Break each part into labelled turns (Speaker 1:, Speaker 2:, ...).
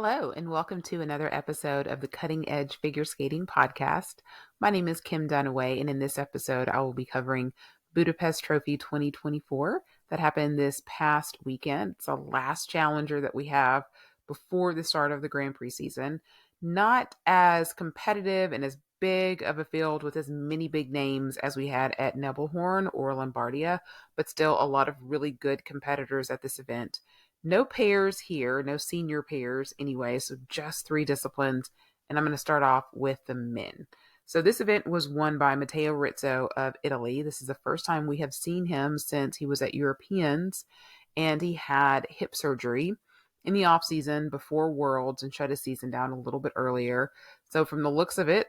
Speaker 1: Hello, and welcome to another episode of the Cutting Edge Figure Skating Podcast. My name is Kim Dunaway, and in this episode, I will be covering Budapest Trophy 2024 that happened this past weekend. It's the last challenger that we have before the start of the Grand Prix season. Not as competitive and as big of a field with as many big names as we had at Nebelhorn or Lombardia, but still a lot of really good competitors at this event. No pairs here, no senior pairs anyway, so just three disciplines. And I'm going to start off with the men. So this event was won by Matteo Rizzo of Italy. This is the first time we have seen him since he was at Europeans, and he had hip surgery in the off season before Worlds and shut his season down a little bit earlier. So from the looks of it,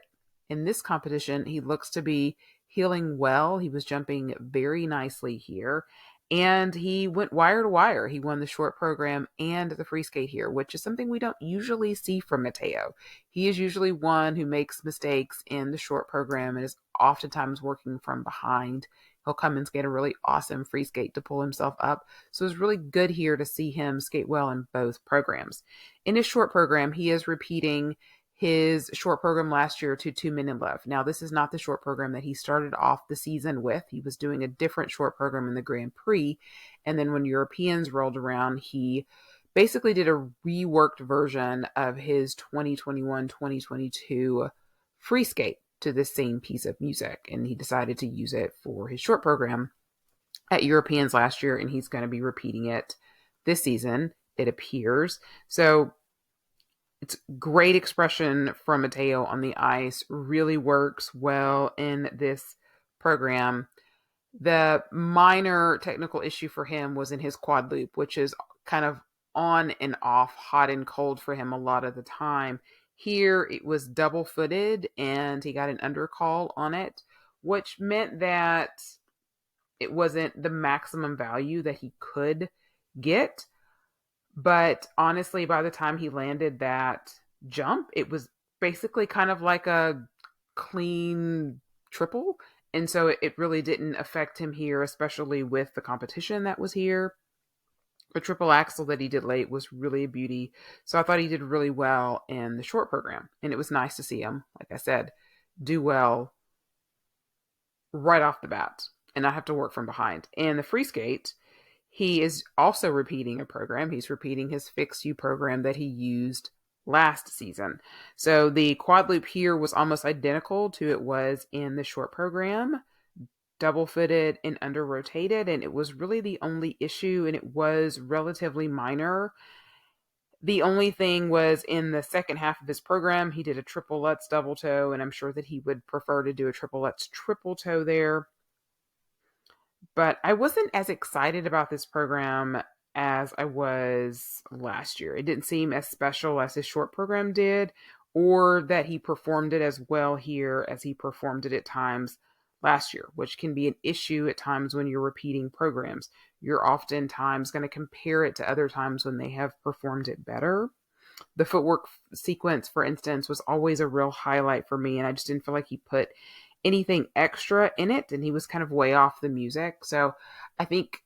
Speaker 1: in this competition, he looks to be healing well. He was jumping very nicely here. And he went wire to wire. He won the short program and the free skate here, which is something we don't usually see from Matteo. He is usually one who makes mistakes in the short program and is oftentimes working from behind. He'll come and skate a really awesome free skate to pull himself up. So it's really good here to see him skate well in both programs. In his short program, he is repeating his short program last year to 2 Men in Love. Now, this is not the short program that he started off the season with. He was doing a different short program in the Grand Prix. And then when Europeans rolled around, he basically did a reworked version of his 2021-2022 free skate to the same piece of music. And he decided to use it for his short program at Europeans last year. And he's going to be repeating it this season, it appears. So it's great expression from Matteo on the ice, really works well in this program. The minor technical issue for him was in his quad loop, which is kind of on and off, hot and cold for him a lot of the time. Here it was double footed and he got an undercall on it, which meant that it wasn't the maximum value that he could get. But honestly, by the time he landed that jump, it was basically kind of like a clean triple. And so it really didn't affect him here, especially with the competition that was here. The triple axel that he did late was really a beauty. So I thought he did really well in the short program. And it was nice to see him, like I said, do well right off the bat and not have to work from behind. And the free skate, he is also repeating a program. He's repeating his fixed U program that he used last season. So the quad loop here was almost identical to it was in the short program, double footed and under rotated. And it was really the only issue, and it was relatively minor. The only thing was in the second half of his program, he did a triple Lutz double toe, and I'm sure that he would prefer to do a triple Lutz triple toe there. But I wasn't as excited about this program as I was last year. It didn't seem as special as his short program did, or that he performed it as well here as he performed it at times last year, which can be an issue at times when you're repeating programs. You're oftentimes going to compare it to other times when they have performed it better. The footwork sequence, for instance, was always a real highlight for me, and I just didn't feel like he put anything extra in it, and he was kind of way off the music. So I think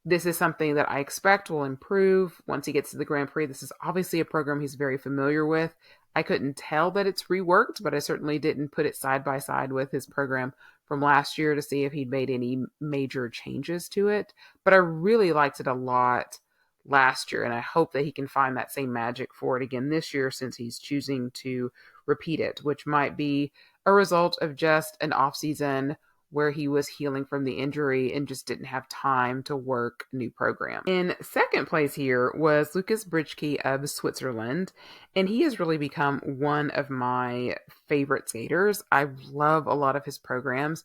Speaker 1: this is something that I expect will improve once he gets to the Grand Prix. This is obviously a program he's very familiar with. I couldn't tell that it's reworked, but I certainly didn't put it side by side with his program from last year to see if he'd made any major changes to it. But I really liked it a lot last year, and I hope that he can find that same magic for it again this year, since he's choosing to repeat it, which might be a result of just an off season where he was healing from the injury and just didn't have time to work a new program. In second place here was Lucas Britschke of Switzerland, and he has really become one of my favorite skaters. I love a lot of his programs.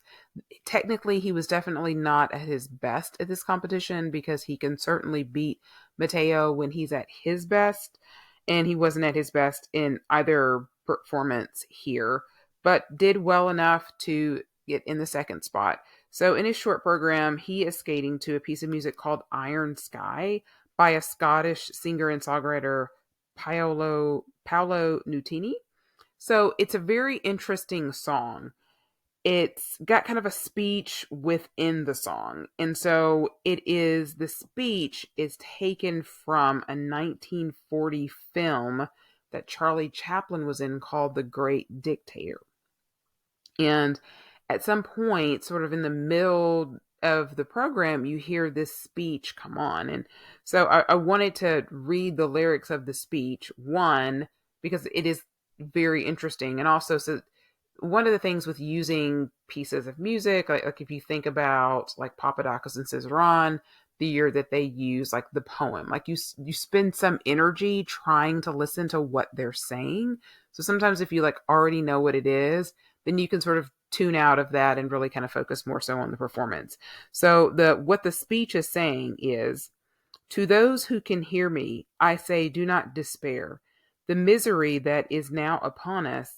Speaker 1: Technically, he was definitely not at his best at this competition, because he can certainly beat Matteo when he's at his best, and he wasn't at his best in either performance here, but did well enough to get in the second spot. So in his short program, he is skating to a piece of music called Iron Sky by a Scottish singer and songwriter, Paolo Nutini. So it's a very interesting song. it's got kind of a speech within the song. And so the speech is taken from a 1940 film that Charlie Chaplin was in called The Great Dictator. And at some point, sort of in the middle of the program, you hear this speech come on. And so I wanted to read the lyrics of the speech, one, because it is very interesting. And also, so one of the things with using pieces of music, like if you think about like Papadakis and Cizeron, the year that they use like the poem, like you spend some energy trying to listen to what they're saying. So sometimes if you like already know what it is, then you can sort of tune out of that and really kind of focus more so on the performance. So what the speech is saying is, to those who can hear me, I say, do not despair. The misery that is now upon us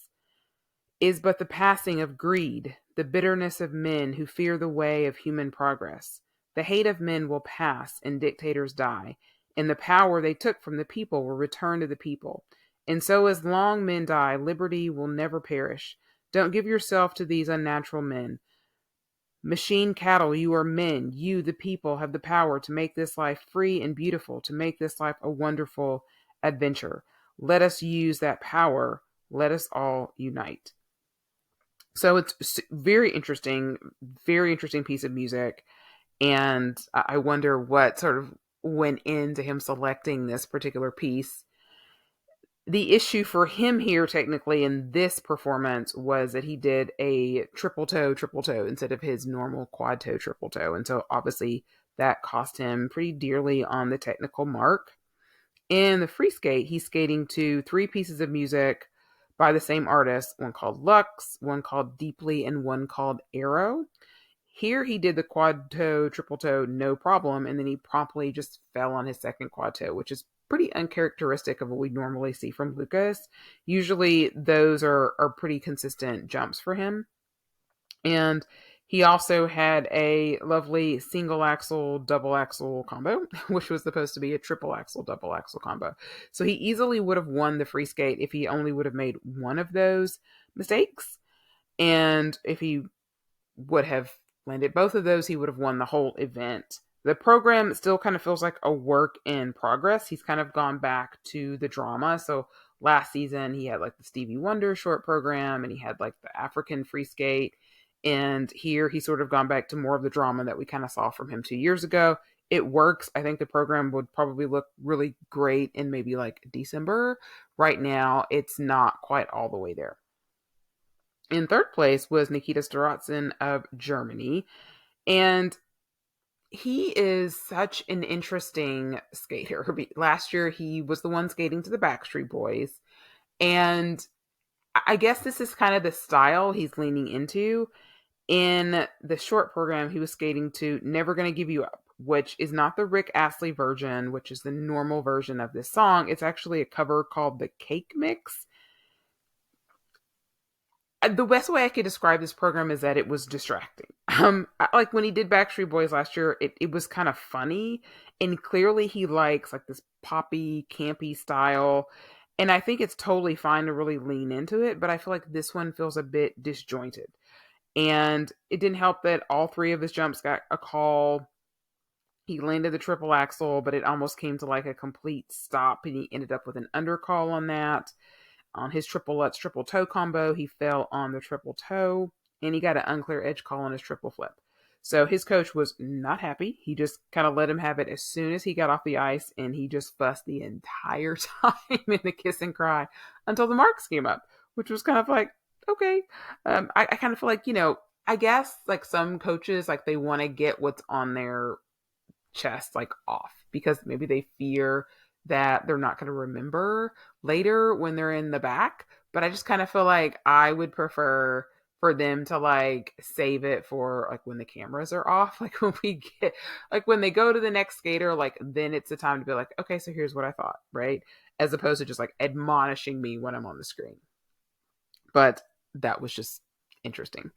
Speaker 1: is but the passing of greed, the bitterness of men who fear the way of human progress. The hate of men will pass and dictators die, and the power they took from the people will return to the people. And so as long men die, liberty will never perish. Don't give yourself to these unnatural men. Machine cattle, you are men. You, the people, have the power to make this life free and beautiful, to make this life a wonderful adventure. Let us use that power. Let us all unite. So it's very interesting piece of music. And I wonder what sort of went into him selecting this particular piece. The issue for him here, technically, in this performance was that he did a triple toe instead of his normal quad toe, triple toe. And so obviously that cost him pretty dearly on the technical mark. In the free skate, he's skating to 3 pieces of music by the same artist, one called Lux, one called Deeply, and one called Arrow. Here he did the quad toe, triple toe, no problem, and then he promptly just fell on his second quad toe, which is pretty uncharacteristic of what we normally see from Lucas. Usually those are pretty consistent jumps for him. And he also had a lovely single axle, double axle combo, which was supposed to be a triple axle, double axle combo. So he easily would have won the free skate if he only would have made one of those mistakes. And if he would have landed both of those, he would have won the whole event. The program still kind of feels like a work in progress. He's kind of gone back to the drama. So last season, he had like the Stevie Wonder short program, and he had like the African free skate. And here he's sort of gone back to more of the drama that we kind of saw from him 2 years ago. It works. I think the program would probably look really great in maybe like December. Right now, it's not quite all the way there. In third place was Nikita Staratzin of Germany. And he is such an interesting skater. Last year, he was the one skating to the Backstreet Boys. And I guess this is kind of the style he's leaning into. In the short program, he was skating to Never Gonna Give You Up, which is not the Rick Astley version, which is the normal version of this song. It's actually a cover called The Cake Mix. The best way I could describe this program is that it was distracting. Like when he did Backstreet Boys last year, it was kind of funny, and clearly he likes like this poppy, campy style. And I think it's totally fine to really lean into it, but I feel like this one feels a bit disjointed. And it didn't help that all 3 of his jumps got a call. He landed the triple axel, but it almost came to like a complete stop, and he ended up with an undercall on that. On his triple Lutz triple toe combo, he fell on the triple toe, and he got an unclear edge call on his triple flip. So his coach was not happy. He just kind of let him have it as soon as he got off the ice, and he just fussed the entire time in the kiss and cry until the marks came up, which was kind of like, okay. I kind of feel like, I guess like some coaches, like they want to get what's on their chest like off because maybe they fear that they're not going to remember later when they're in the back. But I just kind of feel like I would prefer for them to like save it for like when the cameras are off, like when we get like when they go to the next skater, like then it's the time to be like, okay, so here's what I thought, right? As opposed to just like admonishing me when I'm on the screen. But that was just interesting.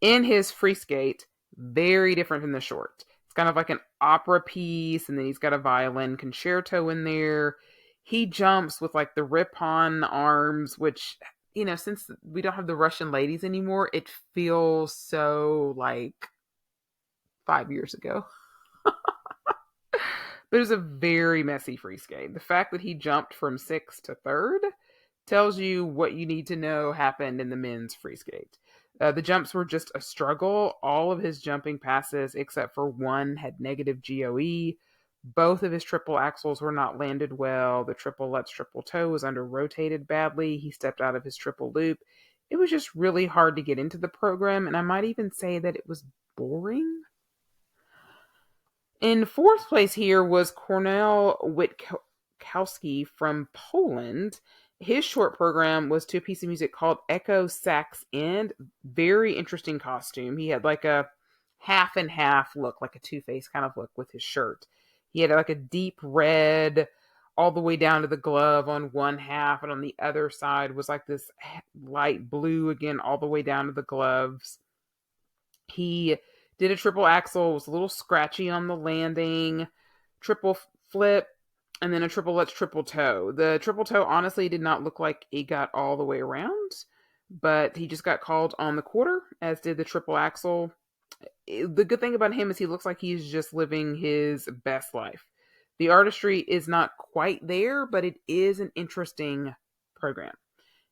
Speaker 1: In his free skate, very different from the short. It's kind of like an opera piece, and then he's got a violin concerto in there. He jumps with like the rip-on arms, which since we don't have the Russian ladies anymore, it feels so like 5 years ago. But it was a very messy free skate. The fact that he jumped from sixth to third tells you what you need to know happened in the men's free skate. The jumps were just a struggle. All of his jumping passes, except for one, had negative GOE. Both of his triple axels were not landed well. The triple Lutz triple toe was under rotated badly. He stepped out of his triple loop. It was just really hard to get into the program, and I might even say that it was boring. In fourth place here was Kornel Witkowski from Poland. His short program was to a piece of music called Echo Sax End. Very interesting costume. He had like a half and half look, like a Two-Face kind of look with his shirt. He had like a deep red all the way down to the glove on one half, and on the other side was like this light blue again all the way down to the gloves. He did a triple axel, was a little scratchy on the landing, triple flip, and then a triple Lutz triple toe. The triple toe honestly did not look like it got all the way around, but he just got called on the quarter, as did the triple axel. The good thing about him is he looks like he's just living his best life. The artistry is not quite there, but it is an interesting program.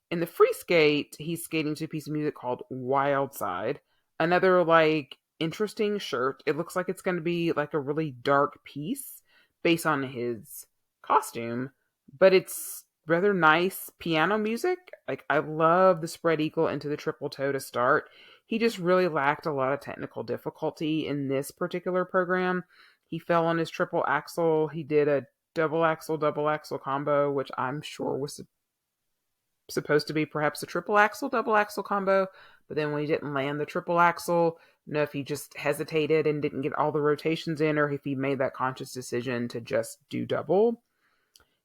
Speaker 1: In the free skate, he's skating to a piece of music called Wild Side. Another like interesting shirt. It looks like it's going to be like a really dark piece based on his costume, but it's rather nice piano music. Like, I love the spread eagle into the triple toe to start. He just really lacked a lot of technical difficulty in this particular program. He fell on his triple axel. He did a double axel combo, which I'm sure was supposed to be perhaps a triple axel double axel combo, but then when he didn't land the triple axel, if he just hesitated and didn't get all the rotations in, or if he made that conscious decision to just do double.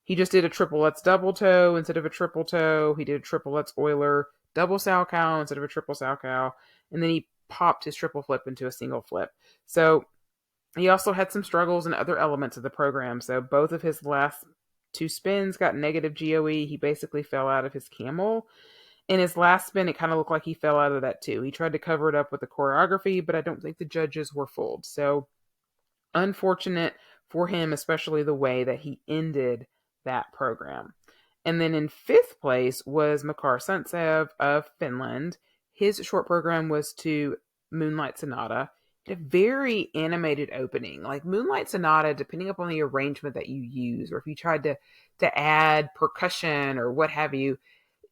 Speaker 1: He just did a triple Lutz double toe instead of a triple toe. He did a triple Lutz Euler double Salchow instead of a triple Salchow, and then he popped his triple flip into a single flip. So he also had some struggles in other elements of the program. So both of his last two spins got negative GOE. He basically fell out of his camel. In his last spin, it kind of looked like he fell out of that too. He tried to cover it up with the choreography, but I don't think the judges were fooled. So unfortunate for him, especially the way that he ended that program. And then in fifth place was Makar Suntsev of Finland. His short program was to Moonlight Sonata. A very animated opening. Like Moonlight Sonata, depending upon the arrangement that you use, or if you tried to add percussion or what have you,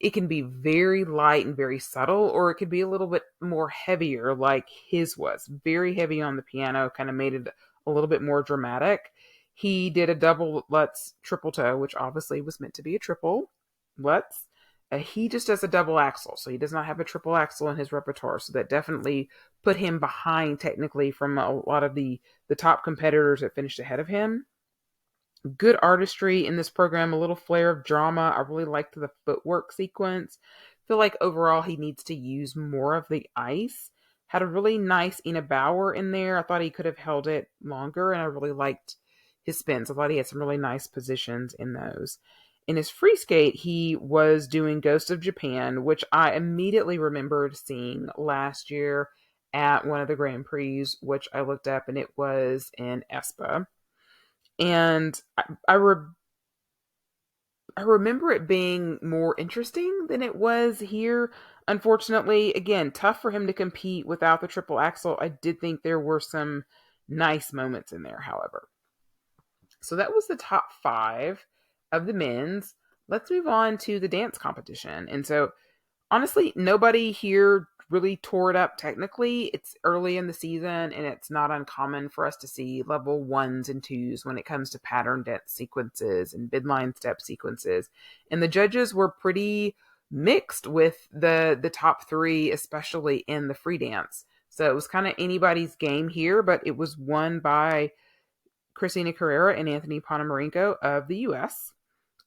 Speaker 1: it can be very light and very subtle, or it could be a little bit more heavier, like his was. Very heavy on the piano, kind of made it a little bit more dramatic. He did a double Lutz triple toe, which obviously was meant to be a triple Lutz. He just does a double axel, so he does not have a triple axel in his repertoire. So that definitely put him behind technically from a lot of the top competitors that finished ahead of him. Good artistry in this program, a little flair of drama. I really liked the footwork sequence. Feel like overall he needs to use more of the ice. Had a really nice Ina Bauer in there. I thought he could have held it longer, and I really liked his spins. I thought he had some really nice positions in those. In his free skate, he was doing Ghost of Japan, which I immediately remembered seeing last year at one of the Grand Prix, which I looked up, and it was in Espa. And I remember it being more interesting than it was here. Unfortunately, again, tough for him to compete without the triple axel. I did think there were some nice moments in there, however. So that was the top 5 of the men's. Let's move on to the dance competition. And so, honestly, nobody here really tore it up technically. It's early in the season, and it's not uncommon for us to see level 1s and 2s when it comes to pattern dance sequences and midline step sequences. And the judges were pretty mixed with the top 3, especially in the free dance. So it was kind of anybody's game here, but it was won by Christina Carrera and Anthony Ponomarenko of the U.S.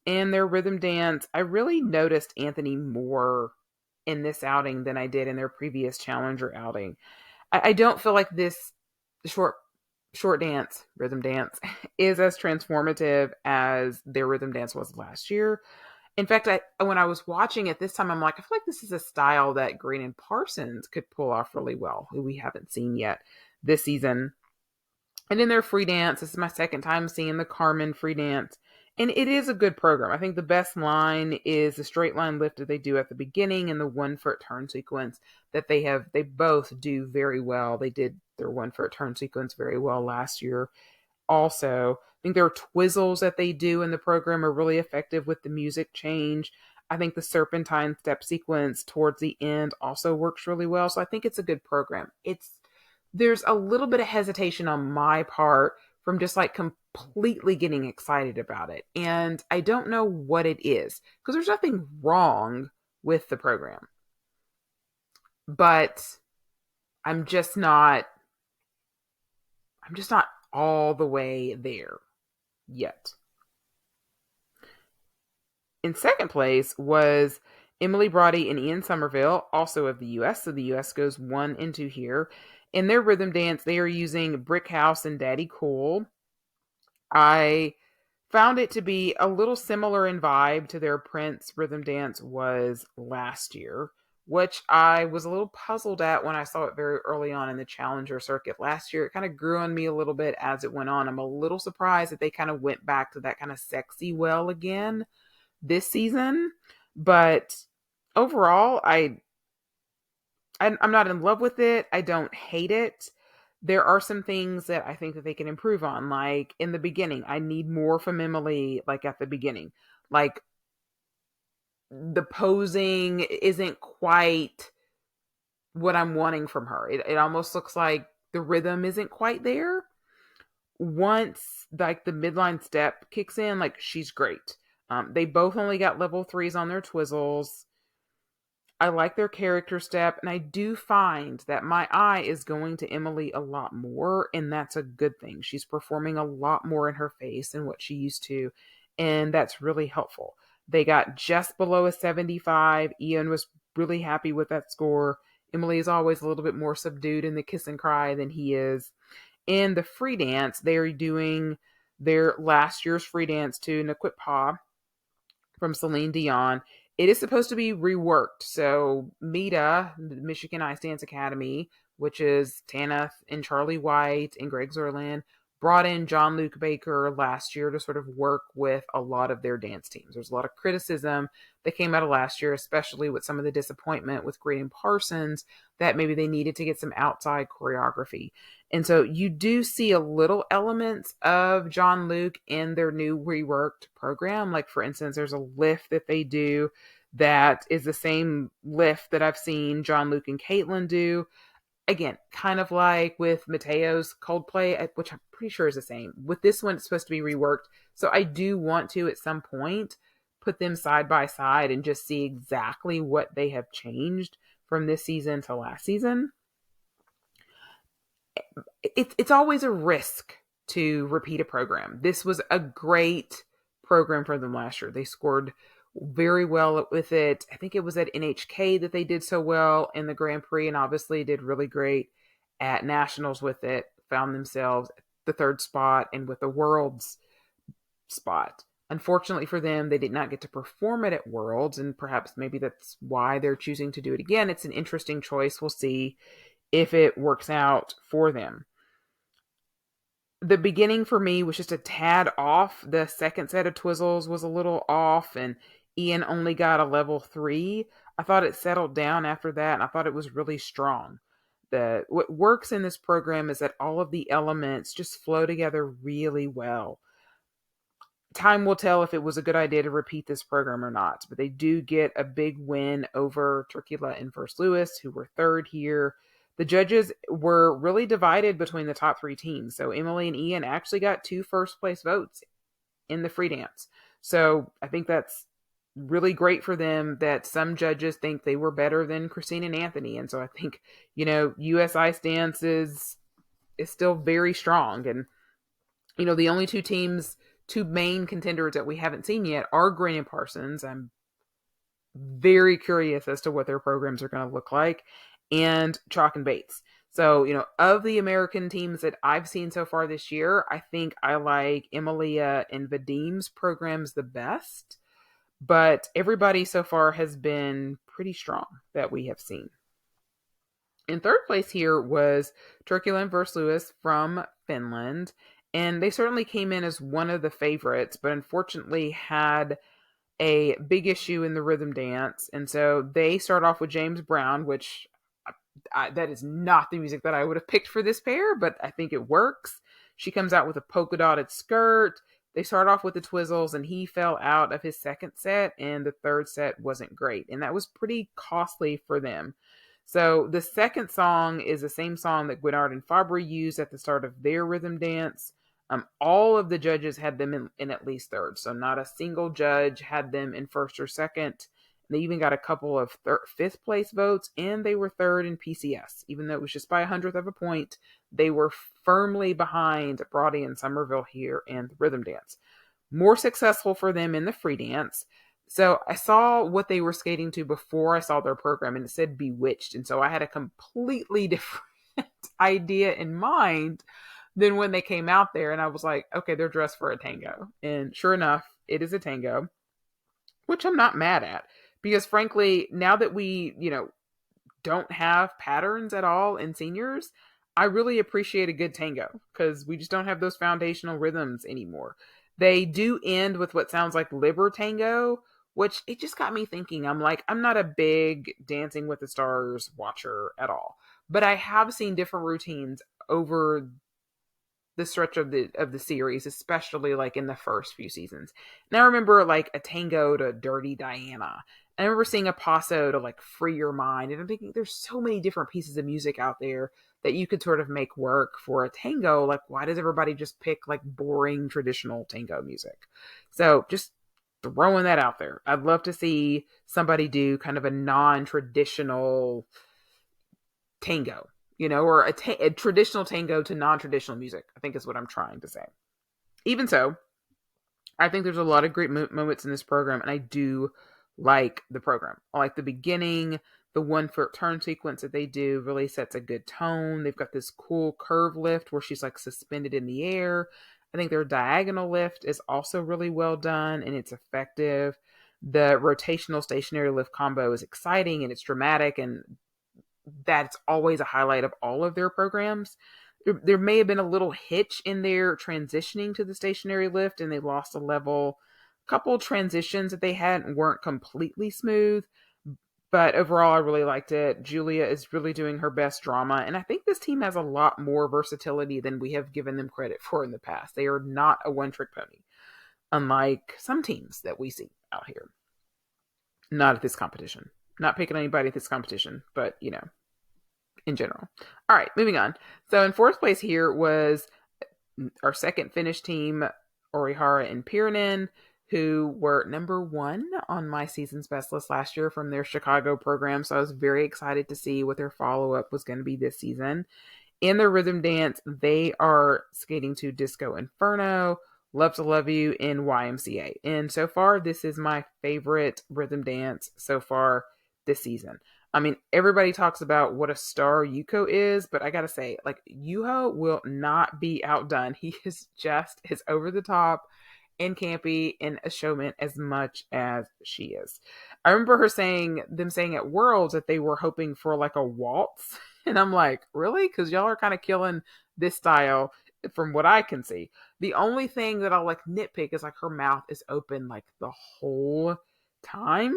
Speaker 1: And their rhythm dance, I really noticed Anthony more in this outing than I did in their previous Challenger outing. I don't feel like this short dance, rhythm dance, is as transformative as their rhythm dance was last year. In fact, when I was watching it this time, I'm like, I feel like this is a style that Green and Parsons could pull off really well, who we haven't seen yet this season. And in their free dance, this is my second time seeing the Carmen free dance. And it is a good program. I think the best line is the straight line lift that they do at the beginning and the 1 foot turn sequence that they both do very well. They did their 1 foot turn sequence very well last year. Also, I think there are twizzles that they do in the program are really effective with the music change. I think the serpentine step sequence towards the end also works really well. So I think it's a good program. There's a little bit of hesitation on my part from just like completely getting excited about it. And I don't know what it is because there's nothing wrong with the program. But I'm just not all the way there yet. In second place was Emily Brody and Ian Somerville, also of the US. So the US goes 1 and 2 here. In their rhythm dance, they are using Brick House and Daddy Cool. I found it to be a little similar in vibe to their Prince rhythm dance was last year, which I was a little puzzled at when I saw it very early on in the Challenger circuit last year. It kind of grew on me a little bit as it went on. I'm a little surprised that they kind of went back to that kind of sexy well again this season. But overall, I'm not in love with it. I don't hate it. There are some things that I think that they can improve on. Like in the beginning, I need more from Emily, like at the beginning. Like the posing isn't quite what I'm wanting from her. It almost looks like the rhythm isn't quite there. Once like the midline step kicks in, like she's great. They both only got level 3s on their twizzles. I like their character step, and I do find that my eye is going to Emily a lot more, and that's a good thing. She's performing a lot more in her face than what she used to, and that's really helpful. They got just below a 75. Ian was really happy with that score. Emily is always a little bit more subdued in the kiss and cry than he is. In the free dance, they're doing their last year's free dance to Naquit Pa from Celine Dion. It is supposed to be reworked. So MEDA, the Michigan Ice Dance Academy, which is Tanith and Charlie White and Greg Zerland, brought in John Luke Baker last year to sort of work with a lot of their dance teams. There's a lot of criticism that came out of last year, especially with some of the disappointment with Green and Parsons, that maybe they needed to get some outside choreography. And so you do see a little elements of John Luke in their new reworked program. Like, for instance, there's a lift that they do that is the same lift that I've seen John Luke and Caitlin do. Again, kind of like with Mateo's Coldplay, which I'm pretty sure is the same. With this one, it's supposed to be reworked. So I do want to, at some point, put them side by side and just see exactly what they have changed from this season to last season. It's always a risk to repeat a program. This was a great program for them last year. They scored very well with it. I think it was at NHK that they did so well in the Grand Prix, and obviously did really great at Nationals with it. Found themselves at the 3rd spot and with the Worlds spot. Unfortunately for them, they did not get to perform it at Worlds, and perhaps maybe that's why they're choosing to do it again. It's an interesting choice. We'll see if it works out for them. The beginning for me was just a tad off. The second set of twizzles was a little off, and Ian only got a level 3. I thought it settled down after that, and I thought it was really strong. What works in this program is that all of the elements just flow together really well. Time will tell if it was a good idea to repeat this program or not, but they do get a big win over Turkila and First Lewis, who were 3rd here. The judges were really divided between the top 3 teams. So Emily and Ian actually got 2 first place votes in the free dance. So I think that's really great for them that some judges think they were better than Christine and Anthony. And so I think, US Ice Dance is still very strong. And, the only 2 main contenders that we haven't seen yet are Green and Parsons. I'm very curious as to what their programs are going to look like, and Chalk and Bates. So, of the American teams that I've seen so far this year, I think I like Emilia and Vadim's programs the best. But everybody so far has been pretty strong that we have seen. In third place here was Turkuland vs. Lewis from Finland. And they certainly came in as one of the favorites, but unfortunately had a big issue in the rhythm dance. And so they start off with James Brown, which that is not the music that I would have picked for this pair, but I think it works. She comes out with a polka dotted skirt. They start off with the Twizzles, and he fell out of his second set, and the third set wasn't great. And that was pretty costly for them. So the second song is the same song that Guinard and Fabry used at the start of their rhythm dance. All of the judges had them in at least third. So not a single judge had them in first or second. They even got a couple of fifth place votes, and they were third in PCS. Even though it was just by 100th of a point, they were firmly behind Brody and Somerville here in the rhythm dance. More successful for them in the free dance. So I saw what they were skating to before I saw their program, and it said Bewitched. And so I had a completely different idea in mind than when they came out there. And I was like, okay, they're dressed for a tango. And sure enough, it is a tango, which I'm not mad at. Because frankly, now that we, don't have patterns at all in seniors, I really appreciate a good tango because we just don't have those foundational rhythms anymore. They do end with what sounds like liber tango, which it just got me thinking. I'm like, I'm not a big Dancing with the Stars watcher at all, but I have seen different routines over the stretch of the series, especially like in the first few seasons. And I remember like a tango to Dirty Diana. I remember seeing a passo to like Free Your Mind. And I'm thinking there's so many different pieces of music out there that you could sort of make work for a tango. Like, why does everybody just pick like boring traditional tango music? So just throwing that out there. I'd love to see somebody do kind of a non-traditional tango, or a traditional tango to non-traditional music, I think is what I'm trying to say. Even so, I think there's a lot of great moments in this program, and I do like the program. I like the beginning. The 1-foot turn sequence that they do really sets a good tone. They've got this cool curve lift where she's like suspended in the air. I think their diagonal lift is also really well done, and it's effective. The rotational stationary lift combo is exciting, and it's dramatic, and that's always a highlight of all of their programs. There may have been a little hitch in their transitioning to the stationary lift, and they lost a level. A couple transitions that they had weren't completely smooth, but overall I really liked it. Julia is really doing her best drama, and I think this team has a lot more versatility than we have given them credit for in the past. They are not a one-trick pony, unlike some teams that we see out here. Not at this competition. Not picking anybody at this competition, but, in general. All right, moving on. So in fourth place here was our second Finnish team, Orihara and Pirinen, who were number 1 on my season's best list last year from their Chicago program. So I was very excited to see what their follow-up was going to be this season. In the rhythm dance, they are skating to Disco Inferno, Love to Love You, in YMCA. And so far, this is my favorite rhythm dance so far this season. I mean, everybody talks about what a star Yuko is, but I gotta say, like, Yuho will not be outdone. He is just as over the top and campy and a showman as much as she is. I remember them saying at Worlds that they were hoping for like a waltz. And I'm like, really? Because y'all are kind of killing this style from what I can see. The only thing that I'll like nitpick is like her mouth is open like the whole time.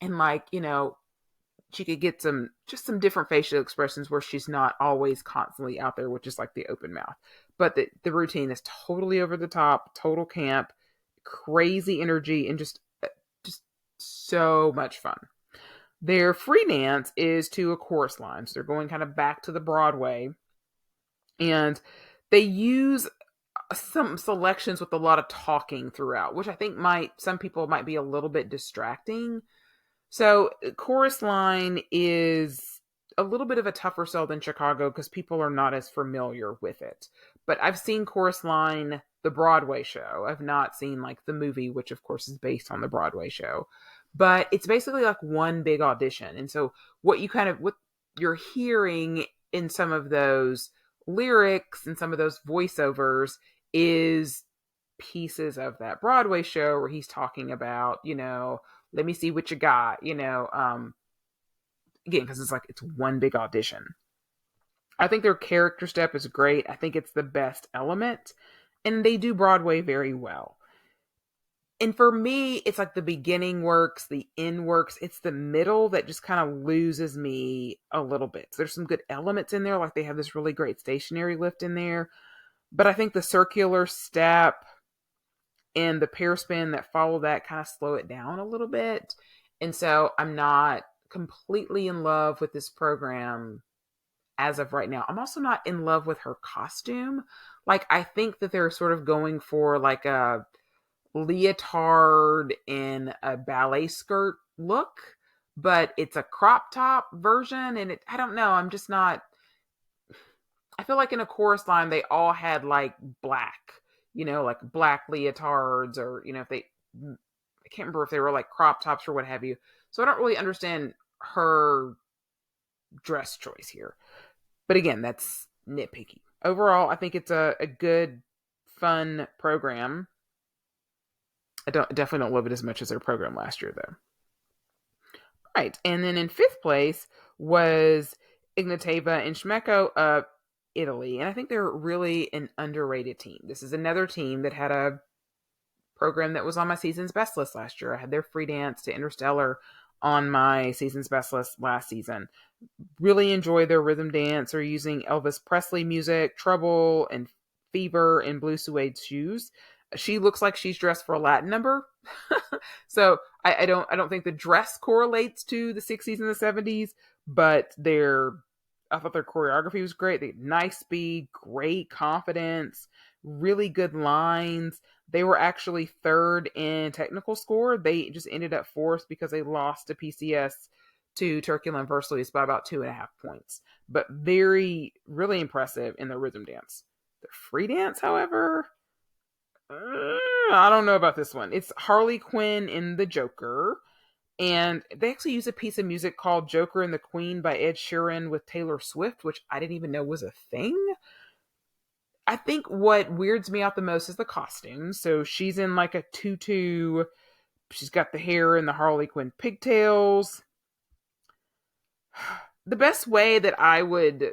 Speaker 1: And like, she could get some different facial expressions where she's not always constantly out there with just like the open mouth. But the routine is totally over the top, total camp, crazy energy, and just so much fun. Their free dance is to a chorus line. So they're going kind of back to the Broadway. And they use some selections with a lot of talking throughout, which I think some people might be a little bit distracting. So chorus line is a little bit of a tougher sell than Chicago because people are not as familiar with it. But I've seen chorus line, the Broadway show. I've not seen like the movie, which of course is based on the Broadway show. But it's basically like one big audition. And so what you're hearing in some of those lyrics and some of those voiceovers is pieces of that Broadway show where he's talking about, let me see what you got, again, because it's one big audition. I think their character step is great. I think it's the best element, and they do Broadway very well. And for me, it's like the beginning works, the end works. It's the middle that just kind of loses me a little bit. So there's some good elements in there, like they have this really great stationary lift in there. But I think the circular step and the pair spin that follow that kind of slow it down a little bit. And so I'm not completely in love with this program as of right now. I'm also not in love with her costume. Like, I think that they're sort of going for like a leotard and a ballet skirt look, but it's a crop top version. And I don't know. I'm just not, I feel like in a chorus line, they all had like black, like black leotards, or, if they, I can't remember if they were like crop tops or what have you. So I don't really understand her dress choice here. But again, that's nitpicky. Overall, I think it's a good, fun program. I definitely don't love it as much as their program last year, though. All right, and then in 5th place was Ignateva and Schmecco of Italy, and I think they're really an underrated team. This is another team that had a program that was on my season's best list last year. I had their free dance to Interstellar on my season's best list last season. Really enjoy their rhythm dance. They're using Elvis Presley music, Trouble and Fever, and blue suede shoes. She looks like she's dressed for a Latin number. So I don't think the dress correlates to the 60s and the 70s, but I thought their choreography was great. They had nice speed, great confidence, really good lines. They were actually 3rd in technical score. They just ended up 4th because they lost to PCS to Turkula and Versluis by about 2.5 points. But really impressive in the rhythm dance. The free dance, however, I don't know about this one. It's Harley Quinn in The Joker. And they actually use a piece of music called Joker and the Queen by Ed Sheeran with Taylor Swift, which I didn't even know was a thing. I think what weirds me out the most is the costume. So she's in like a tutu. She's got the hair and the Harley Quinn pigtails. The best way that I would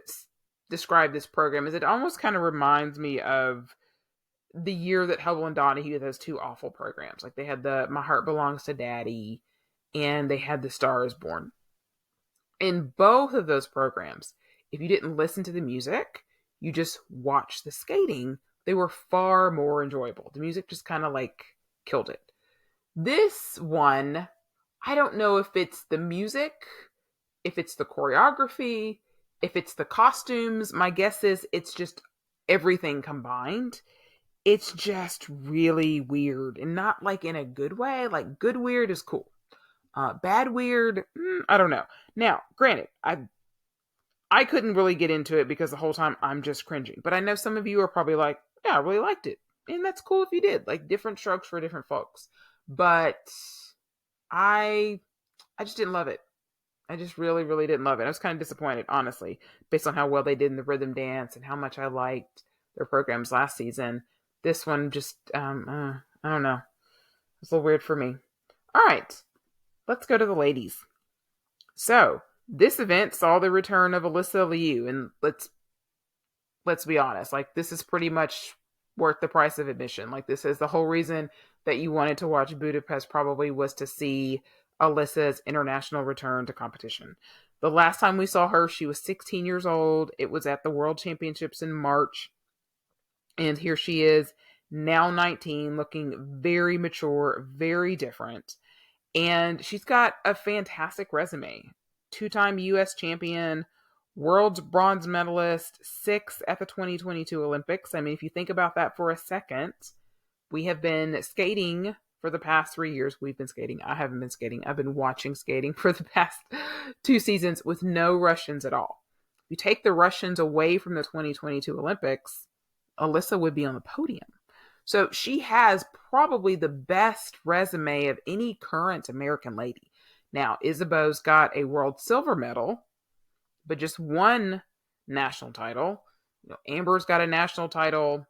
Speaker 1: describe this program is it almost kind of reminds me of the year that Hubble and Donahue had those 2 awful programs. Like they had the My Heart Belongs to Daddy, and they had The Star is Born. In both of those programs, if you didn't listen to the music, you just watched the skating, they were far more enjoyable. The music just kind of like killed it. This one, I don't know if it's the music, if it's the choreography, if it's the costumes. My guess is it's just everything combined. It's just really weird, and not like in a good way. Like good weird is cool. Bad weird, I don't know. Now, granted, I couldn't really get into it because the whole time I'm just cringing. But I know some of you are probably like, yeah, I really liked it. And that's cool if you did. Like different strokes for different folks. But I just didn't love it. I just really, really didn't love it. I was kind of disappointed, honestly, based on how well they did in the rhythm dance and how much I liked their programs last season. This one just, I don't know. It's a little weird for me. All right. Let's go to the ladies. So, this event saw the return of Alyssa Liu, and let's be honest, like this is pretty much worth the price of admission. Like this is the whole reason that you wanted to watch Budapest probably was to see Alyssa's international return to competition. The last time we saw her, she was 16 years old. It was at the World Championships in March. And here she is, now 19, looking very mature, very different. And she's got a fantastic resume. 2-time U.S. champion, world's bronze medalist, 6th at the 2022 Olympics. I mean, if you think about that for a second, we have been skating for the past 3 years. We've been skating. I haven't been skating. I've been watching skating for the past 2 seasons with no Russians at all. If you take the Russians away from the 2022 Olympics, Alyssa would be on the podium. So she has probably the best resume of any current American lady. Now, Isabeau's got a world silver medal, but just one national title. Amber's got a national title.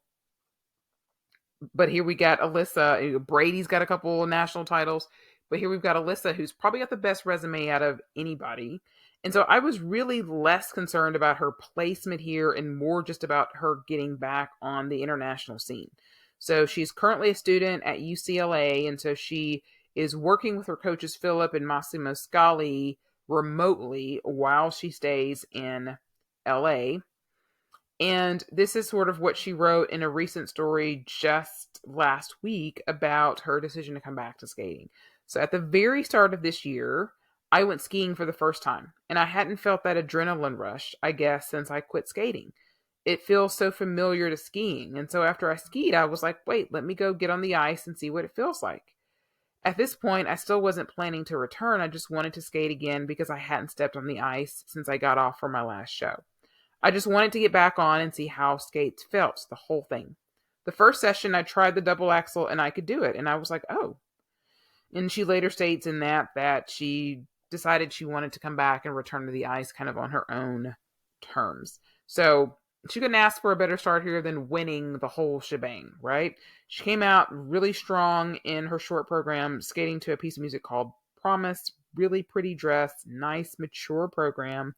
Speaker 1: But here we got Alyssa. Brady's got a couple of national titles. But here we've got Alyssa, who's probably got the best resume out of anybody. And so I was really less concerned about her placement here and more just about her getting back on the international scene. So she's currently a student at UCLA. And so she is working with her coaches, Philip and Massimo Scali, remotely while she stays in LA. And this is sort of what she wrote in a recent story just last week about her decision to come back to skating. So at the very start of this year, I went skiing for the first time, and I hadn't felt that adrenaline rush, I guess, since I quit skating. It feels so familiar to skiing. And so after I skied, I was like, wait, let me go get on the ice and see what it feels like. At this point, I still wasn't planning to return. I just wanted to skate again because I hadn't stepped on the ice since I got off for my last show. I just wanted to get back on and see how skates felt, the whole thing. The first session, I tried the double axel and I could do it. And I was like, oh. And she later states in that she decided she wanted to come back and return to the ice kind of on her own terms. So she couldn't ask for a better start here than winning the whole shebang, right? She came out really strong in her short program, skating to a piece of music called Promise. Really pretty dress, nice, mature program.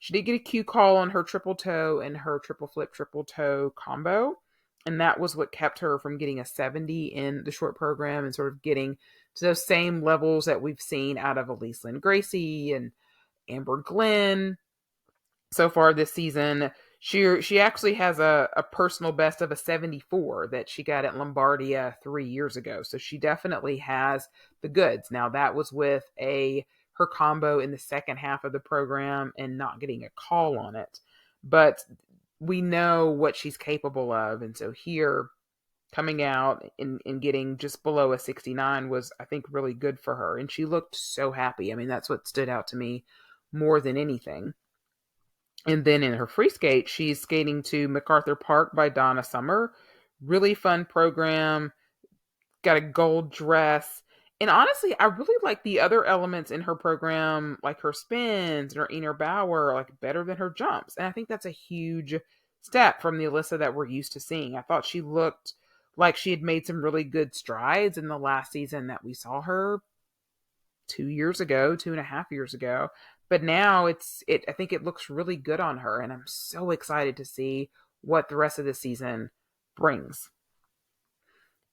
Speaker 1: She did get a cue call on her triple toe and her triple flip, triple toe combo. And that was what kept her from getting a 70 in the short program and sort of getting to those same levels that we've seen out of Elise Lynn Gracie and Amber Glenn so far this season. She actually has a personal best of a 74 that she got at Lombardia 3 years ago. So she definitely has the goods. Now that was with her combo in the second half of the program and not getting a call on it. But we know what she's capable of. And so here, coming out and getting just below a 69 was, I think, really good for her. And she looked so happy. I mean, that's what stood out to me more than anything. And then in her free skate, she's skating to MacArthur Park by Donna Summer. Really fun program. Got a gold dress. And honestly, I really like the other elements in her program, like her spins and her inner bower, like better than her jumps. And I think that's a huge step from the Alyssa that we're used to seeing. I thought she looked like she had made some really good strides in the last season that we saw her 2.5 years ago. But now I think it looks really good on her. And I'm so excited to see what the rest of the season brings.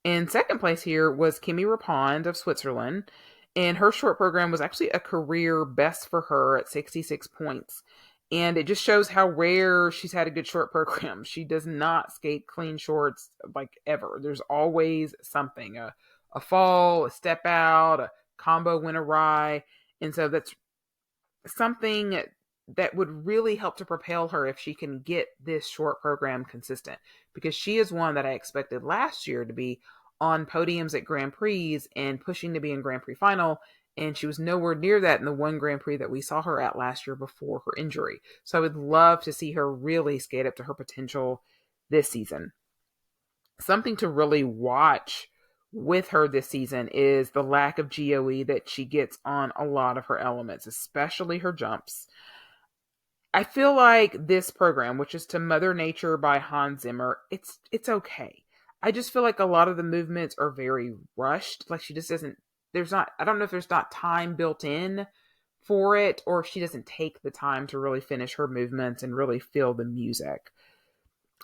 Speaker 1: In second place here was Kimi Rapond of Switzerland, and her short program was actually a career best for her at 66 points. And it just shows how rare she's had a good short program. She does not skate clean shorts like ever. There's always something, a fall, a step out, a combo went awry. And so that's something that would really help to propel her if she can get this short program consistent, because she is one that I expected last year to be on podiums at Grand Prix and pushing to be in Grand Prix final. And she was nowhere near that in the one Grand Prix that we saw her at last year before her injury. So I would love to see her really skate up to her potential this season. Something to really watch with her this season is the lack of GOE that she gets on a lot of her elements, especially her jumps. I feel like this program, which is To Mother Nature by Hans Zimmer, it's okay. I just feel like a lot of the movements are very rushed. Like she just doesn't, I don't know if there's not time built in for it, or if she doesn't take the time to really finish her movements and really feel the music.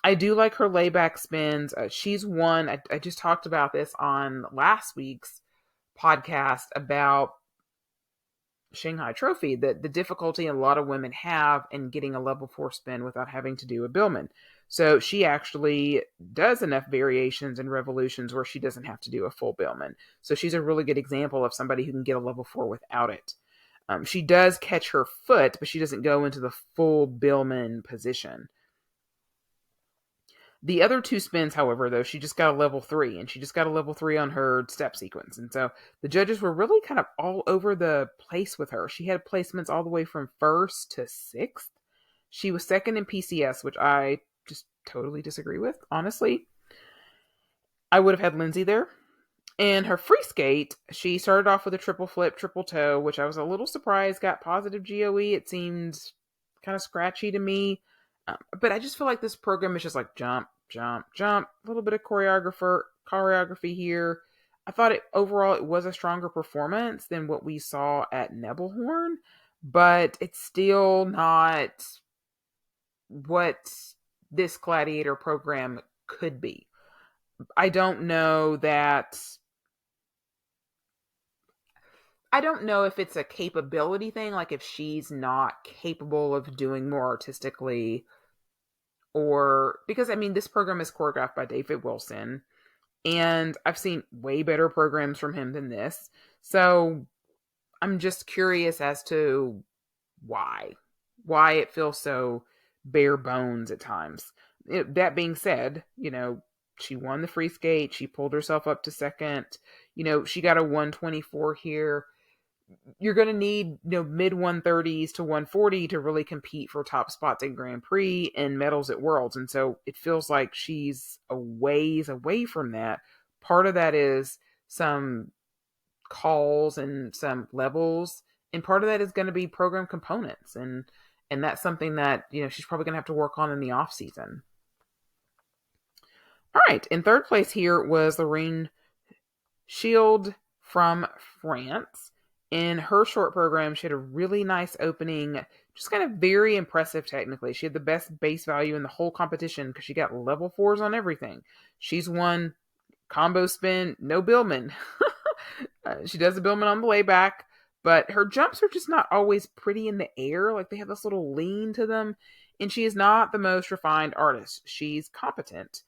Speaker 1: I do like her layback spins. She's one, I just talked about this on last week's podcast about Shanghai Trophy, the difficulty a lot of women have in getting a level 4 spin without having to do a Billman. So she actually does enough variations and revolutions where she doesn't have to do a full Billman. So she's a really good example of somebody who can get a level 4 without it. She does catch her foot, but she doesn't go into the full Billman position. The other two spins, however, though, she just got a level 3, and she just got a level 3 on her step sequence. And so the judges were really kind of all over the place with her. She had placements all the way from 1st to 6th. She was 2nd in PCS, which I just totally disagree with, honestly. I would have had Lindsay there. And her free skate, she started off with a triple flip, triple toe, which I was a little surprised got positive GOE. It seemed kind of scratchy to me. But I just feel like this program is just like jump, jump, jump, a little bit of choreographer, choreography here. I thought overall it was a stronger performance than what we saw at Nebelhorn, but it's still not what this gladiator program could be. I don't know that. I don't know if it's a capability thing, like if she's not capable of doing more artistically, or because I mean, this program is choreographed by David Wilson, and I've seen way better programs from him than this. So I'm just curious as to why. Why it feels so bare bones at times. That being said, she won the free skate. She pulled herself up to second. She got a 124 here. You're going to need, mid 130s to 140 to really compete for top spots in Grand Prix and medals at Worlds. And so it feels like she's a ways away from that. Part of that is some calls and some levels, and part of that is going to be program components, and that's something that she's probably going to have to work on in the off season. All right, in third place here was Lorraine Shield from France. In her short program, she had a really nice opening, just kind of very impressive technically. She had the best base value in the whole competition because she got level 4s on everything. She's won combo spin, no Billman. She does the Billman on the way back, but her jumps are just not always pretty in the air. Like, they have this little lean to them, and she is not the most refined artist. She's competent.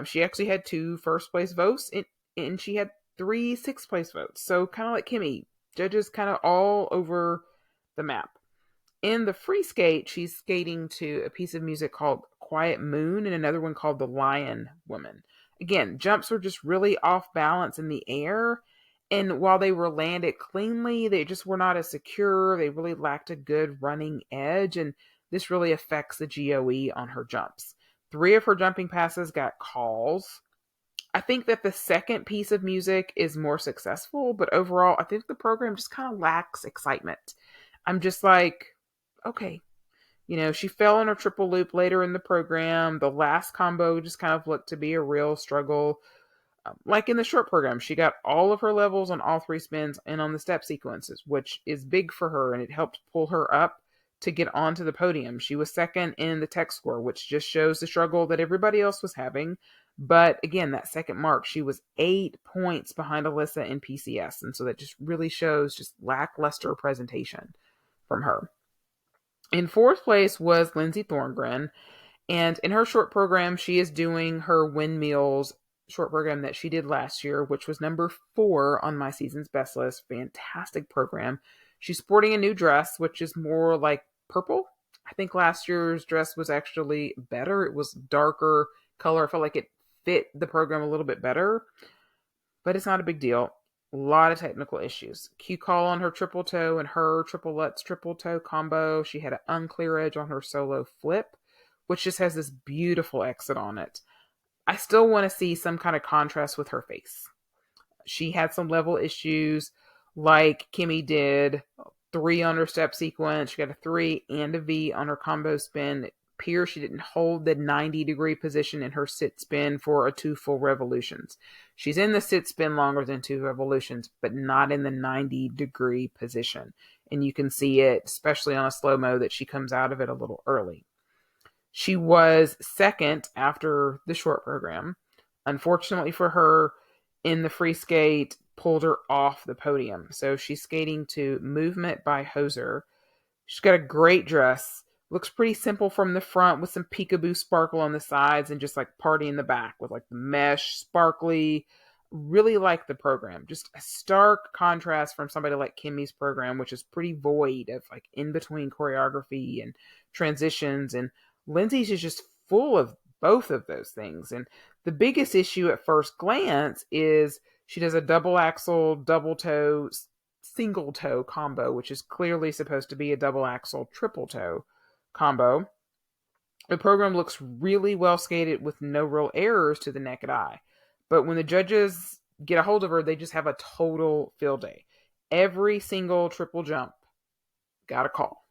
Speaker 1: She actually had 2 first place votes, and she had 3 sixth place votes. So kind of like Kimmy, judges kind of all over the map. In the free skate, she's skating to a piece of music called Quiet Moon and another one called The Lion Woman. Again, jumps were just really off balance in the air. And while they were landed cleanly, they just were not as secure. They really lacked a good running edge. And this really affects the GOE on her jumps. 3 of her jumping passes got calls. I think that the second piece of music is more successful, but overall, I think the program just kind of lacks excitement. I'm just like, okay. She fell in a triple loop later in the program. The last combo just kind of looked to be a real struggle. Like in the short program, she got all of her levels on all 3 spins and on the step sequences, which is big for her, and it helped pull her up to get onto the podium. She was second in the tech score, which just shows the struggle that everybody else was having. But again, that second mark, she was 8 points behind Alyssa in PCS. And so that just really shows just lackluster presentation from her. In fourth place was Lindsay Thorngren. And in her short program, she is doing her windmills short program that she did last year, which was number 4 on my season's best list. Fantastic program. She's sporting a new dress, which is more like purple. I think last year's dress was actually better. It was darker color. I felt like it fit the program a little bit better, but it's not a big deal. A lot of technical issues. Q call on her triple toe and her triple Lutz triple toe combo. She had an unclear edge on her solo flip, which just has this beautiful exit on it. I still want to see some kind of contrast with her face. She had some level issues like Kimmy did. 3 on her step sequence. She got a 3 and a V on her combo spin. It appears she didn't hold the 90-degree position in her sit spin for a 2 full revolutions. She's in the sit spin longer than 2 revolutions, but not in the 90-degree position. And you can see it, especially on a slow-mo, that she comes out of it a little early. She was second after the short program. Unfortunately for her, in the free skate, pulled her off the podium. So she's skating to Movement by Hoser. She's got a great dress. Looks pretty simple from the front with some peekaboo sparkle on the sides and just like party in the back with like the mesh, sparkly. Really like the program. Just a stark contrast from somebody like Kimmy's program, which is pretty void of like in-between choreography and transitions. And Lindsay's is just full of both of those things. And the biggest issue at first glance is she does a double axel, double toe, single toe combo, which is clearly supposed to be a double axel, triple toe combo. The program looks really well skated with no real errors to the naked eye. But when the judges get a hold of her, they just have a total field day. Every single triple jump got a call.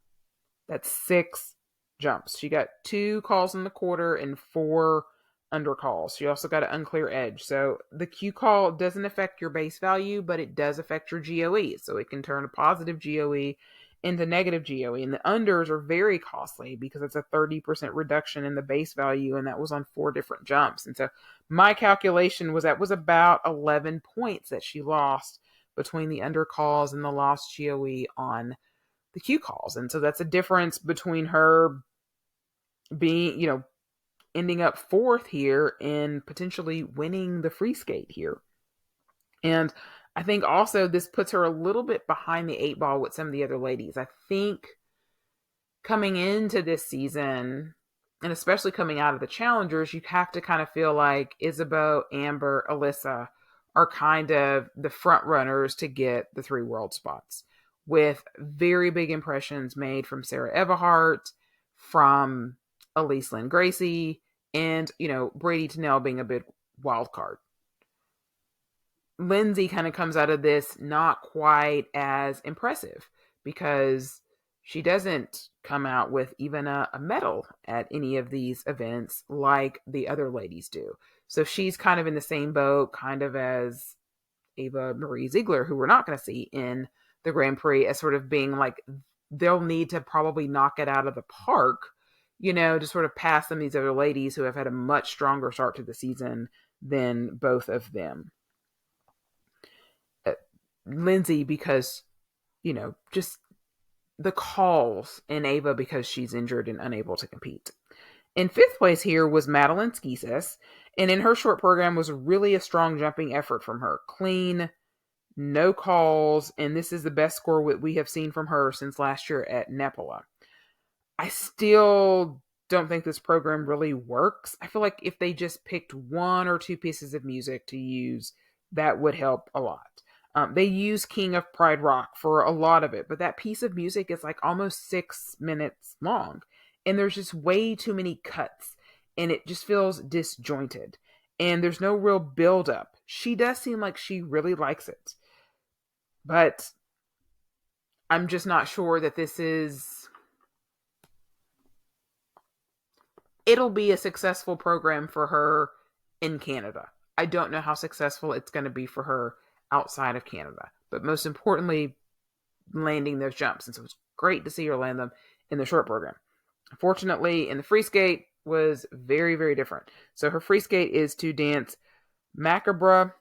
Speaker 1: That's 6 jumps. She got 2 calls in the quarter and 4 undercalls. She also got an unclear edge. So the Q call doesn't affect your base value, but it does affect your GOE. So it can turn a positive GOE into negative GOE. And the unders are very costly because it's a 30% reduction in the base value. And that was on 4 different jumps. And so my calculation was that was about 11 points that she lost between the undercalls and the lost GOE on the Q calls. And so that's a difference between her being, ending up 4th here and potentially winning the free skate here. And I think also this puts her a little bit behind the 8 ball with some of the other ladies. I think coming into this season, and especially coming out of the challengers, you have to kind of feel like Isabeau, Amber, Alyssa are kind of the front runners to get the 3 world spots, with very big impressions made from Sarah Everhart, from Elise Lynn Gracie, and, Brady Tennell being a big wild card. Lindsay kind of comes out of this not quite as impressive because she doesn't come out with even a medal at any of these events like the other ladies do. So she's kind of in the same boat kind of as Ava Marie Ziegler, who we're not going to see in the Grand Prix, as sort of being like, they'll need to probably knock it out of the park, to sort of pass some of these other ladies who have had a much stronger start to the season than both of them. Lindsay, because, just the calls, and Ava because she's injured and unable to compete. In 5th place here was Madeline Skeesis, and in her short program was really a strong jumping effort from her. Clean, no calls, and this is the best score we have seen from her since last year at Nepola. I still don't think this program really works. I feel like if they just picked 1 or 2 pieces of music to use, that would help a lot. They use King of Pride Rock for a lot of it, but that piece of music is like almost 6 minutes long, and there's just way too many cuts, and it just feels disjointed, and there's no real build up. She does seem like she really likes it, but I'm just not sure that it'll be a successful program for her in Canada. I don't know how successful it's going to be for her outside of Canada, but most importantly, landing those jumps. And so it's great to see her land them in the short program. Unfortunately, in the free skate was very, very different. So her free skate is to dance Macabre.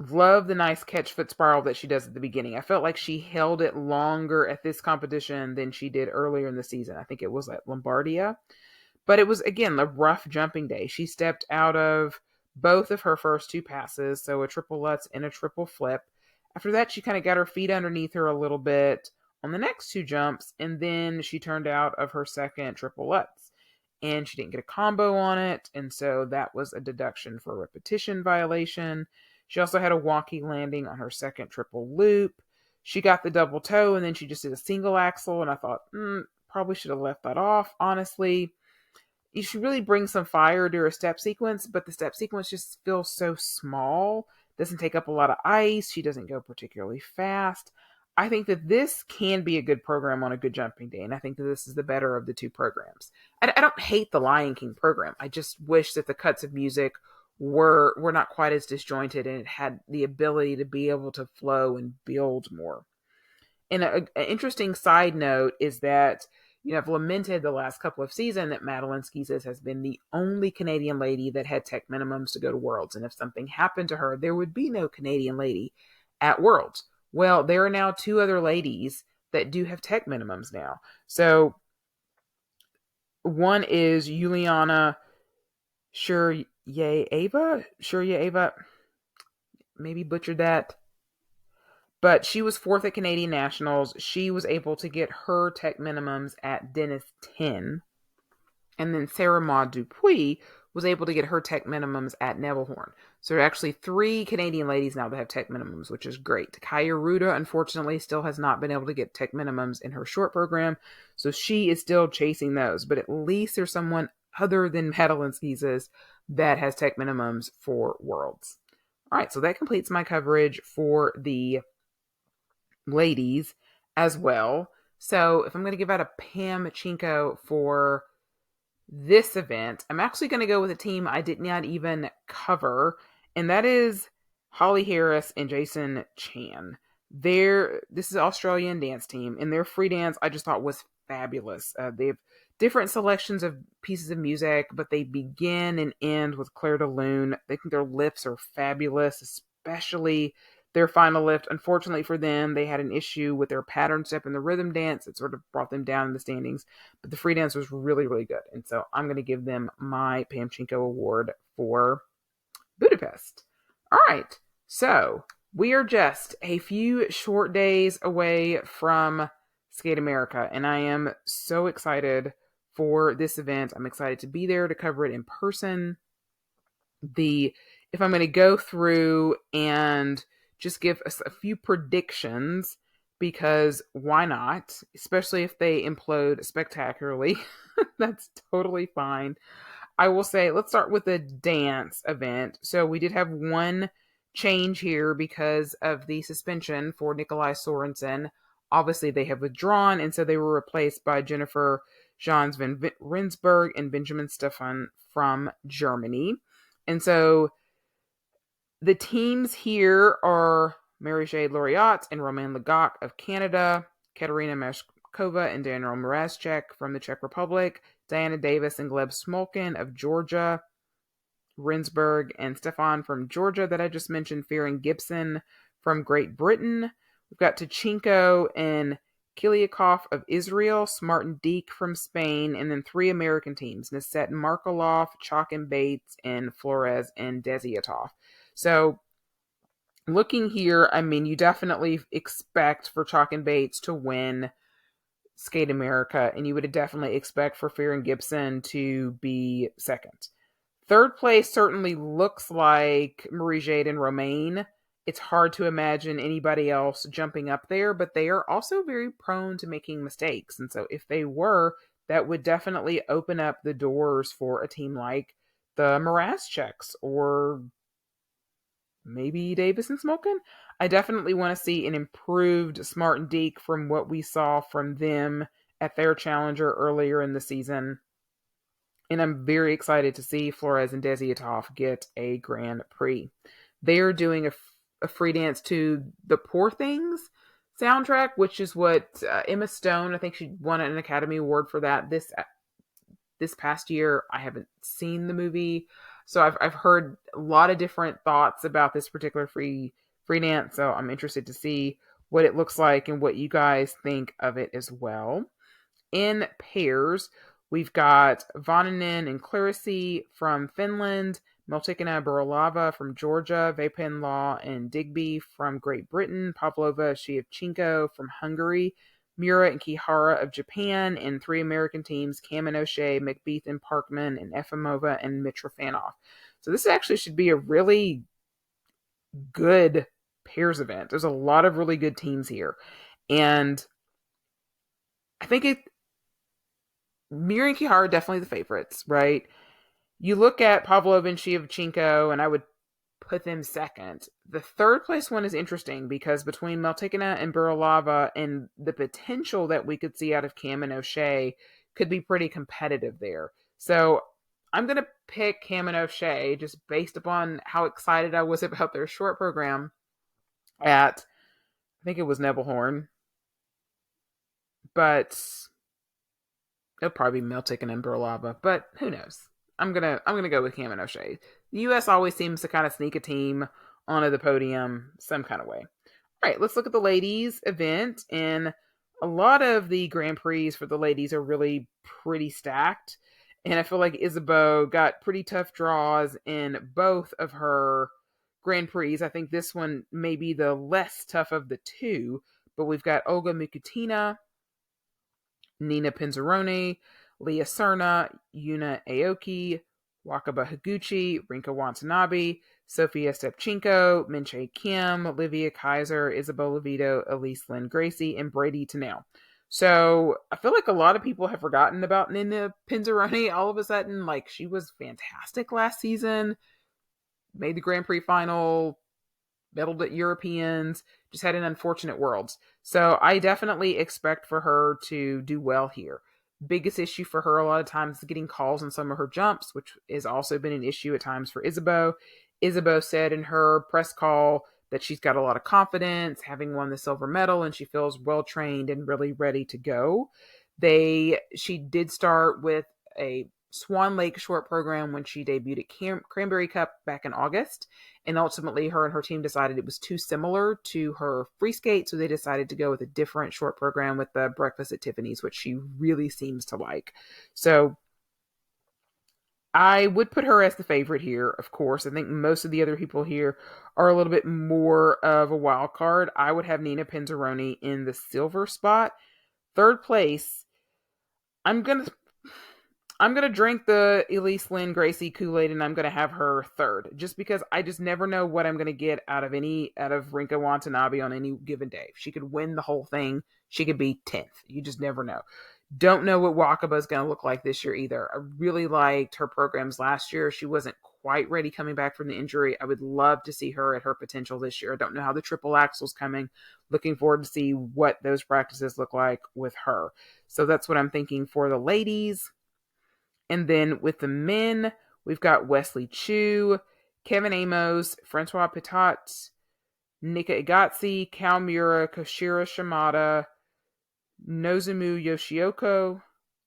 Speaker 1: Love the nice catch foot spiral that she does at the beginning. I felt like she held it longer at this competition than she did earlier in the season. I think it was at Lombardia. But it was, again, a rough jumping day. She stepped out of both of her first 2 passes, so a triple Lutz and a triple flip. After that, she kind of got her feet underneath her a little bit on the next 2 jumps, and then she turned out of her second triple Lutz. And she didn't get a combo on it, and so that was a deduction for a repetition violation. She also had a wonky landing on her second triple loop. She got the double toe, and then she just did a single axel, and I thought, probably should have left that off, honestly. She really brings some fire to her step sequence, but the step sequence just feels so small. Doesn't take up a lot of ice. She doesn't go particularly fast. I think that this can be a good program on a good jumping day, and I think that this is the better of the 2 programs. I don't hate the Lion King program. I just wish that the cuts of music were not quite as disjointed, and it had the ability to be able to flow and build more. And an interesting side note is that, I've lamented the last couple of seasons that Madeline Skeesis has been the only Canadian lady that had tech minimums to go to Worlds. And if something happened to her, there would be no Canadian lady at Worlds. Well, there are now 2 other ladies that do have tech minimums now. So one is Juliana Shuryaeva, maybe butchered that. But she was 4th at Canadian Nationals. She was able to get her tech minimums at Dennis 10. And then Sarah Maud Dupuis was able to get her tech minimums at Nebelhorn. So there are actually 3 Canadian ladies now that have tech minimums, which is great. Kaya Ruda, unfortunately, still has not been able to get tech minimums in her short program. So she is still chasing those. But at least there's someone other than Madeline Skeesis that has tech minimums for Worlds. All right, so that completes my coverage for the ladies as well. So if I'm going to give out a Pam Chinko for this event, I'm actually going to go with a team I did not even cover, and that is Holly Harris and Jason Chan. This is an Australian dance team, and their free dance I just thought was fabulous. They have different selections of pieces of music, but they begin and end with Claire de Lune. I think their lifts are fabulous, especially their final lift. Unfortunately for them, they had an issue with their pattern step in the rhythm dance. It sort of brought them down in the standings, but the free dance was really, really good. And so I'm going to give them my Pamchenko award for Budapest. All right. So we are just a few short days away from Skate America, and I am so excited for this event. I'm excited to be there to cover it in person. If I'm going to go through and just give us a few predictions, because why not? Especially if they implode spectacularly. That's totally fine. I will say, let's start with the dance event. So we did have one change here because of the suspension for Nikolai Sorensen. Obviously, they have withdrawn, and so they were replaced by Jennifer Jans van Rensburg and Benjamin Stefan from Germany. And so the teams here are Marie-Jade Laureat and Romain Legac of Canada, Katerina Mashkova and Daniel Mrazek from the Czech Republic, Diana Davis and Gleb Smolkin of Georgia, Rensburg and Stefan from Georgia that I just mentioned, Farron Gibson from Great Britain. We've got Tachenko and Kiliakov of Israel, Smart and Deek from Spain, and then three American teams, Nisset and Markoloff, Chalk and Bates, and Flores and Desiatov. So looking here, I mean, you definitely expect for Chalk and Bates to win Skate America, and you would definitely expect for Farron Gibson to be second. Third place certainly looks like Marie-Jade and Romain. It's hard to imagine anybody else jumping up there, but they are also very prone to making mistakes. And so if they were, that would definitely open up the doors for a team like the Mrazeks or maybe Davis and Smolkin. I definitely want to see an improved Smart and Deek from what we saw from them at their challenger earlier in the season. And I'm very excited to see Flores and Desiatov get a Grand Prix. They are doing a free dance to the Poor Things soundtrack, which is what Emma Stone, I think she won an Academy Award for that this past year. I haven't seen the movie, so I've heard a lot of different thoughts about this particular free dance. So I'm interested to see what it looks like and what you guys think of it as well. In pairs, we've got Vannanen and Clarissy from Finland, Meltikina Borolava from Georgia, Vapinlaw and Digby from Great Britain, Pavlova Shievchenko from Hungary, Mura and Kihara of Japan, and three American teams, Kamen O'Shea, McBeath and Parkman, and Efimova and Mitrofanov. So this actually should be a really good pairs event. There's a lot of really good teams here. And I think Mira and Kihara are definitely the favorites, right? You look at Pavlova and Shievchenko, and I would put them second. The third place one is interesting because between Meltikina and Buralava and the potential that we could see out of Cam and O'Shea could be pretty competitive there. So I'm going to pick Cam and O'Shea just based upon how excited I was about their short program at, I think it was Nebelhorn. But it'll probably be Meltikina and Buralava, but who knows? I'm gonna go with Cam and O'Shea. The U.S. always seems to kind of sneak a team onto the podium some kind of way. All right, let's look at the ladies event, and a lot of the Grand Prix for the ladies are really pretty stacked, and I feel like Isabeau got pretty tough draws in both of her Grand Prix. I think this one may be the less tough of the two, but we've got Olga Mukutina, Nina Pinzaroni, Leah Serna, Yuna Aoki, Wakaba Higuchi, Rinka Watanabe, Sophia Stepchenko, Minchae Kim, Olivia Kaiser, Isabel Levito, Elise Lynn Gracie, and Brady Tennell. So I feel like a lot of people have forgotten about Nina Pinzaroni all of a sudden. Like, she was fantastic last season, made the Grand Prix final, medaled at Europeans, just had an unfortunate Worlds. So I definitely expect for her to do well here. Biggest issue for her a lot of times is getting calls on some of her jumps, which has also been an issue at times for Isabeau. Isabeau said in her press call that she's got a lot of confidence, having won the silver medal, and she feels well trained and really ready to go. She did start with a Swan Lake short program when she debuted at Cranberry Cup back in August, and ultimately her and her team decided it was too similar to her free skate, so they decided to go with a different short program with the Breakfast at Tiffany's, which she really seems to like. So I would put her as the favorite here, of course. I think most of the other people here are a little bit more of a wild card. I would have Nina Pinzaroni in the silver spot. Third place, I'm gonna drink the Elise Lynn Gracie Kool-Aid, and I'm gonna have her third, just because I just never know what I'm gonna get out of Rinka Watanabe on any given day. If she could win the whole thing, she could be 10th. You just never know. Don't know what Wakaba is gonna look like this year either. I really liked her programs last year. She wasn't quite ready coming back from the injury. I would love to see her at her potential this year. I don't know how the triple axel's coming. Looking forward to see what those practices look like with her. So that's what I'm thinking for the ladies. And then with the men, we've got Wesley Chu, Kevin Amos, Francois Pitot, Nika Igazzi, Cal Mura, Koshira Shimada, Nozomu Yoshioko,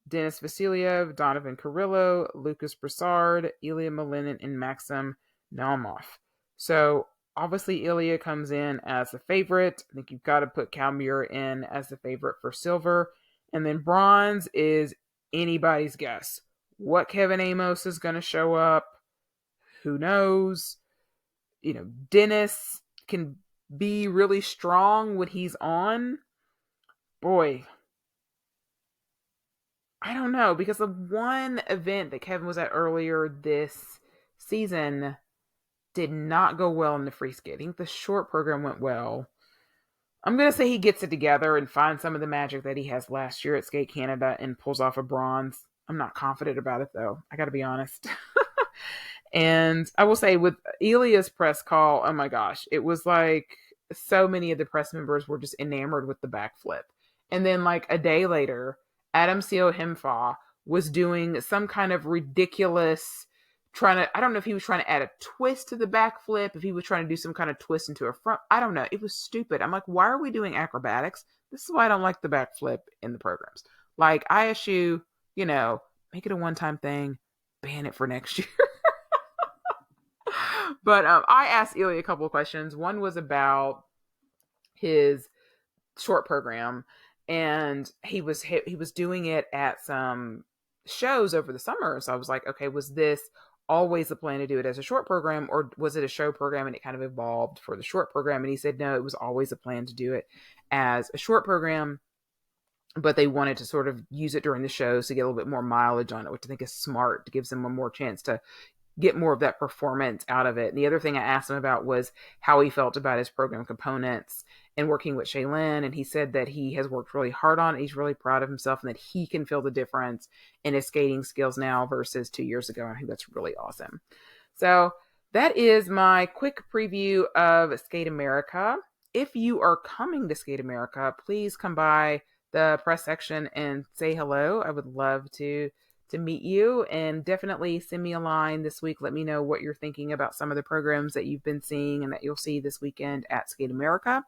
Speaker 1: Dennis Vasiliev, Donovan Carrillo, Lucas Broussard, Ilya Malinin, and Maxim Naumov. So obviously Ilya comes in as the favorite. I think you've got to put Cal Mura in as the favorite for silver. And then bronze is anybody's guess. What Kevin Amos is going to show up, who knows? Dennis can be really strong when he's on. Boy, I don't know, because the one event that Kevin was at earlier this season did not go well in the free skate. I think the short program went well. I'm going to say he gets it together and finds some of the magic that he has last year at Skate Canada and pulls off a bronze. I'm not confident about it, though. I got to be honest. And I will say with Ilya's press call, oh my gosh, it was like so many of the press members were just enamored with the backflip. And then like a day later, Adam Seo Himfa was doing some kind of ridiculous I don't know if he was trying to add a twist to the backflip, if he was trying to do some kind of twist into a front. I don't know. It was stupid. I'm like, why are we doing acrobatics? This is why I don't like the backflip in the programs. Like ISU, make it a one-time thing, ban it for next year. But I asked Ilya a couple of questions. One was about his short program, and he was doing it at some shows over the summer. So I was like, okay, was this always the plan to do it as a short program, or was it a show program and it kind of evolved for the short program? And he said, no, it was always a plan to do it as a short program, but they wanted to sort of use it during the shows to get a little bit more mileage on it, which I think is smart. It gives them a more chance to get more of that performance out of it. And the other thing I asked him about was how he felt about his program components and working with Shaylin. And he said that he has worked really hard on it. He's really proud of himself and that he can feel the difference in his skating skills now versus 2 years ago. I think that's really awesome. So that is my quick preview of Skate America. If you are coming to Skate America, please come by the press section and say hello. I would love to meet you, and definitely send me a line this week. Let me know what you're thinking about some of the programs that you've been seeing and that you'll see this weekend at Skate America.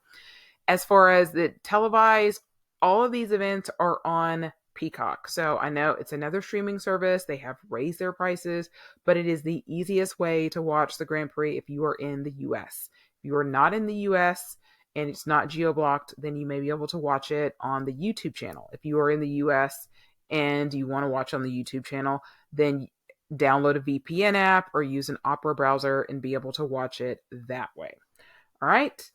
Speaker 1: As far as the televised, all of these events are on Peacock. So I know it's another streaming service. They have raised their prices, but it is the easiest way to watch the Grand Prix if you are in the US. If you are not in the US and it's not geo-blocked, then you may be able to watch it on the YouTube channel. If you are in the US and you want to watch on the YouTube channel, then download a VPN app or use an Opera browser and be able to watch it that way. All right.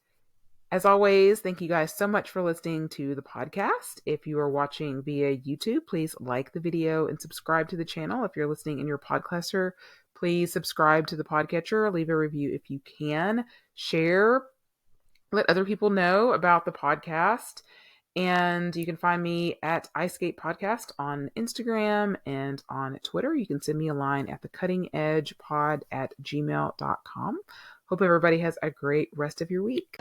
Speaker 1: As always, thank you guys so much for listening to the podcast. If you are watching via YouTube, please like the video and subscribe to the channel. If you're listening in your podcatcher, please subscribe to the podcatcher. Leave a review if you can. Share. Let other people know about the podcast. And you can find me at iSkate Podcast on Instagram and on Twitter. You can send me a line at thecuttingedgepod@gmail.com. Hope everybody has a great rest of your week.